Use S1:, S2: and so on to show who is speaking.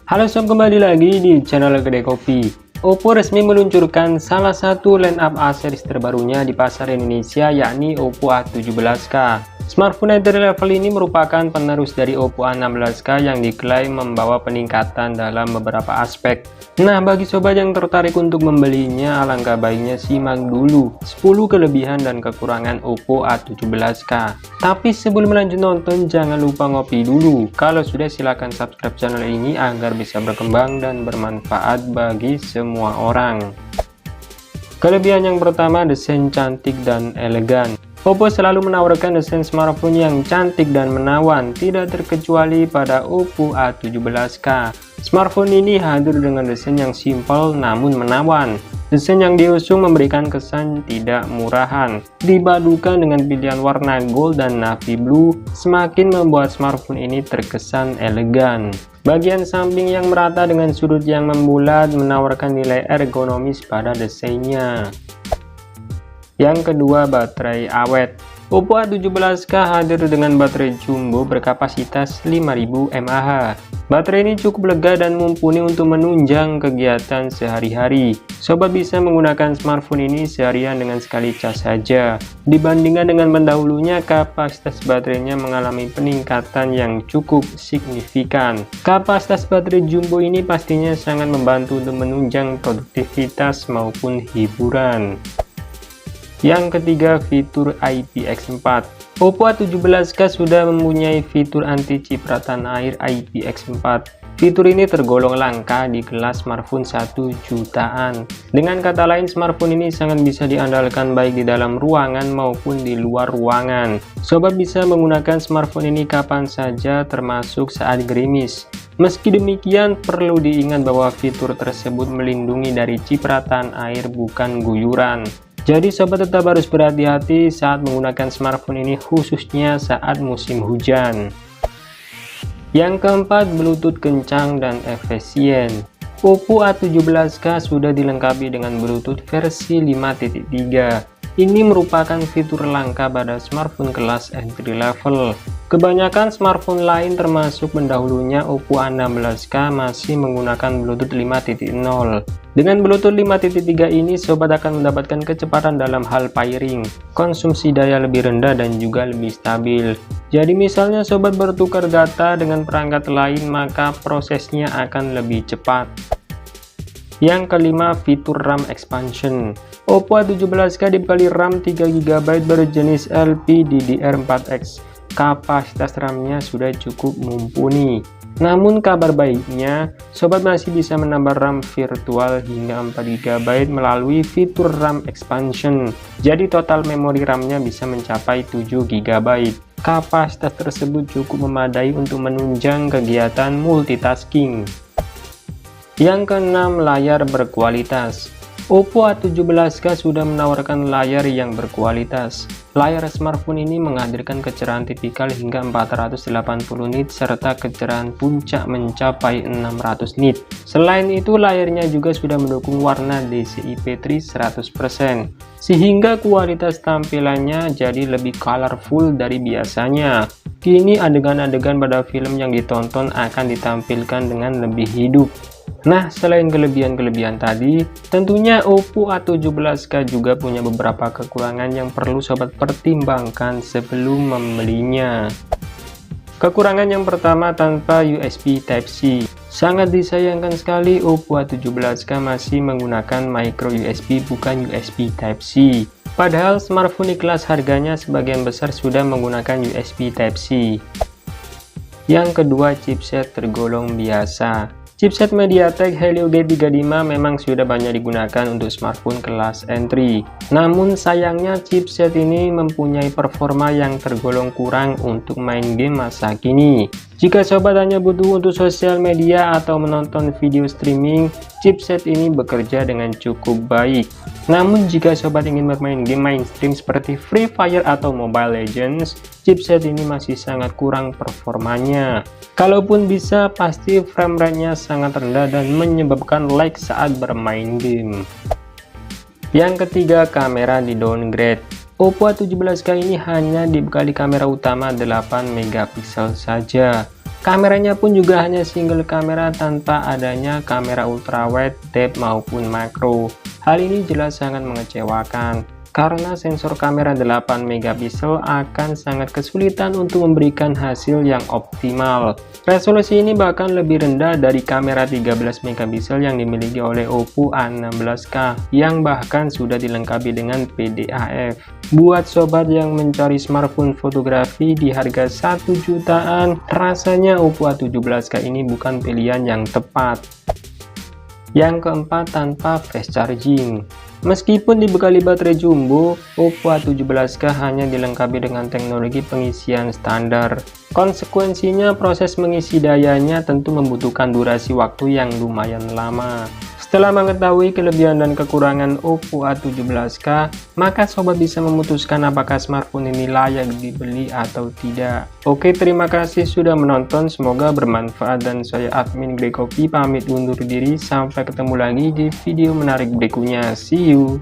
S1: Halo sob, kembali lagi di channel Kedai Kopi. Oppo resmi meluncurkan salah satu line up A series terbarunya di pasar Indonesia, yakni Oppo A17K. Smartphone entry level ini merupakan penerus dari Oppo A16K yang diklaim membawa peningkatan dalam beberapa aspek. Nah, bagi sobat yang tertarik untuk membelinya, alangkah baiknya simak dulu 10 kelebihan dan kekurangan Oppo A17K. Tapi sebelum lanjut nonton, jangan lupa ngopi dulu. Kalau sudah, silahkan subscribe channel ini agar bisa berkembang dan bermanfaat bagi semua orang. Kelebihan yang pertama, desain cantik dan elegan. Oppo selalu menawarkan desain smartphone yang cantik dan menawan, tidak terkecuali pada Oppo A17K. Smartphone ini hadir dengan desain yang simpel namun menawan. Desain yang diusung memberikan kesan tidak murahan. Dipadukan dengan pilihan warna gold dan navy blue, semakin membuat smartphone ini terkesan elegan. Bagian samping yang merata dengan sudut yang membulat menawarkan nilai ergonomis pada desainnya. Yang kedua, baterai awet. Oppo A17K hadir dengan baterai jumbo berkapasitas 5000 mAh. Baterai ini cukup lega dan mumpuni untuk menunjang kegiatan sehari-hari. Sobat bisa menggunakan smartphone ini seharian dengan sekali cas saja. Dibandingkan dengan pendahulunya, kapasitas baterainya mengalami peningkatan yang cukup signifikan. Kapasitas baterai jumbo ini pastinya sangat membantu untuk menunjang produktivitas maupun hiburan. Yang ketiga, fitur IPX4. Oppo A17K sudah mempunyai fitur anti cipratan air IPX4. Fitur ini tergolong langka di kelas smartphone 1 jutaan. Dengan kata lain, smartphone ini sangat bisa diandalkan baik di dalam ruangan maupun di luar ruangan. Sobat bisa menggunakan smartphone ini kapan saja, termasuk saat gerimis. Meski demikian, perlu diingat bahwa fitur tersebut melindungi dari cipratan air, bukan guyuran. Jadi sobat tetap harus berhati-hati saat menggunakan smartphone ini, khususnya saat musim hujan. Yang keempat, Bluetooth kencang dan efisien. Oppo A17K sudah dilengkapi dengan Bluetooth versi 5.3. Ini merupakan fitur langka pada smartphone kelas entry level. Kebanyakan smartphone lain termasuk pendahulunya Oppo A16K masih menggunakan Bluetooth 5.0. Dengan Bluetooth 5.3 ini, sobat akan mendapatkan kecepatan dalam hal pairing, konsumsi daya lebih rendah dan juga lebih stabil. Jadi misalnya sobat bertukar data dengan perangkat lain, maka prosesnya akan lebih cepat. Yang kelima, fitur RAM expansion. Oppo A17K dibekali RAM 3GB berjenis LPDDR4X. Kapasitas RAM-nya sudah cukup mumpuni. Namun kabar baiknya, sobat masih bisa menambah RAM virtual hingga 4GB melalui fitur RAM expansion. Jadi total memori RAM-nya bisa mencapai 7GB. Kapasitas tersebut cukup memadai untuk menunjang kegiatan multitasking. Yang keenam, layar berkualitas. Oppo A17K sudah menawarkan layar yang berkualitas. Layar smartphone ini menghadirkan kecerahan tipikal hingga 480 nit serta kecerahan puncak mencapai 600 nit. Selain itu, layarnya juga sudah mendukung warna DCI-P3 100%, sehingga kualitas tampilannya jadi lebih colorful dari biasanya. Kini adegan-adegan pada film yang ditonton akan ditampilkan dengan lebih hidup. Nah, selain kelebihan-kelebihan tadi, tentunya Oppo A17K juga punya beberapa kekurangan yang perlu sobat pertimbangkan sebelum membelinya. Kekurangan yang pertama, tanpa USB Type-C. Sangat disayangkan sekali Oppo A17K masih menggunakan micro USB, bukan USB Type-C. Padahal smartphone di kelas harganya sebagian besar sudah menggunakan USB Type-C. Yang kedua, chipset tergolong biasa. Chipset MediaTek Helio G35 memang sudah banyak digunakan untuk smartphone kelas entry. Namun sayangnya chipset ini mempunyai performa yang tergolong kurang untuk main game masa kini. Jika sobat hanya butuh untuk sosial media atau menonton video streaming, chipset ini bekerja dengan cukup baik. Namun jika sobat ingin bermain game mainstream seperti Free Fire atau Mobile Legends, chipset ini masih sangat kurang performanya. Kalaupun bisa, pasti frame rate-nya sangat rendah dan menyebabkan lag saat bermain game. Yang ketiga, kamera di downgrade. Oppo A17K ini hanya dibekali kamera utama 8 megapiksel saja. Kameranya pun juga hanya single kamera tanpa adanya kamera ultrawide, depth maupun makro. Hal ini jelas sangat mengecewakan, karena sensor kamera 8 megapiksel akan sangat kesulitan untuk memberikan hasil yang optimal. Resolusi ini bahkan lebih rendah dari kamera 13 megapiksel yang dimiliki oleh Oppo A16K yang bahkan sudah dilengkapi dengan PDAF. Buat sobat yang mencari smartphone fotografi di harga 1 jutaan, rasanya Oppo A17K ini bukan pilihan yang tepat. Yang keempat, tanpa fast charging. Meskipun dibekali baterai jumbo, Oppo A17K hanya dilengkapi dengan teknologi pengisian standar. Konsekuensinya, proses mengisi dayanya tentu membutuhkan durasi waktu yang lumayan lama. Setelah mengetahui kelebihan dan kekurangan Oppo A17K, maka sobat bisa memutuskan apakah smartphone ini layak dibeli atau tidak. Oke, terima kasih sudah menonton, semoga bermanfaat, dan saya admin Greg Kopi pamit undur diri, sampai ketemu lagi di video menarik berikutnya. See you.